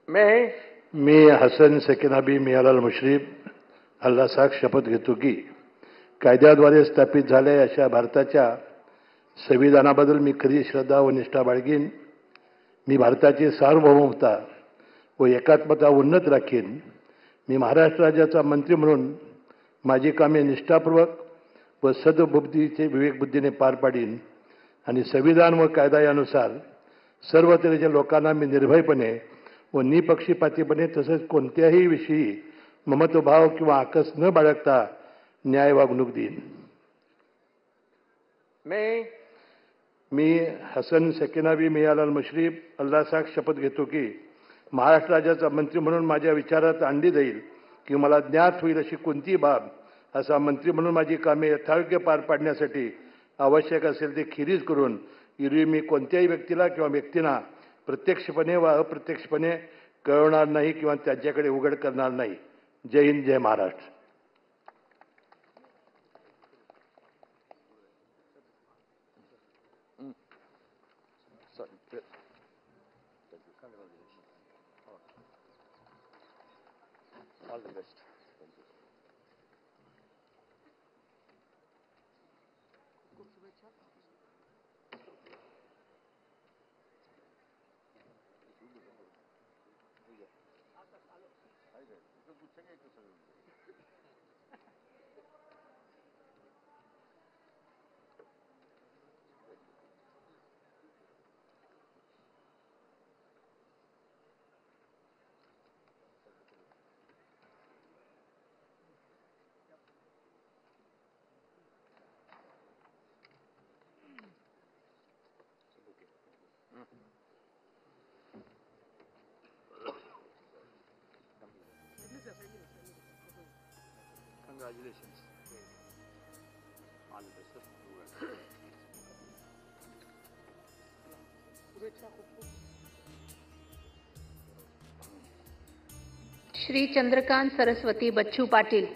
मी हसन सकीनाबी मियालाल मुश्रीफ अल्लाह साख शपथ घेतो की कायद्याद्वारे स्थापित झालेल्या अशा भारताच्या संविधानाबद्दल मी खरी श्रद्धा व निष्ठा बाळगीन. मी भारताची सार्वभौमता व एकात्मता उन्नत राखीन. मी महाराष्ट्र राज्याचा मंत्री म्हणून माझी कामे निष्ठापूर्वक व सद्बुद्धीचे विवेकबुद्धीने पार पाडीन आणि संविधान व कायदा यानुसार सर्व तऱ्हेच्या लोकांना मी निर्भयपणे व निपक्षपातीपणे तसेच कोणत्याही विषयी ममत्वभाव किंवा आकस न बाळगता न्याय वागणूक देईन. मी हसन सकीनाबी मियालाल मुश्रीफ अल्लाह साख शपथ घेतो की महाराष्ट्र राज्याचा मंत्री म्हणून माझ्या विचारात आणली जाईल की मला ज्ञात होईल अशी कोणतीही बाब असा मंत्री म्हणून माझी कामे यथायोग्य पार पाडण्यासाठी आवश्यक असेल ते खिरीज करून एरवी मी कोणत्याही व्यक्तीला किंवा व्यक्तींना प्रत्यक्षपणे व अप्रत्यक्षपणे कळवणार नाही किंवा त्यांच्याकडे उघड करणार नाही. जय हिंद, जय Maharashtra. All the best. Congratulations. All the best. Shri Chandrakant Saraswati Bachchu Patil.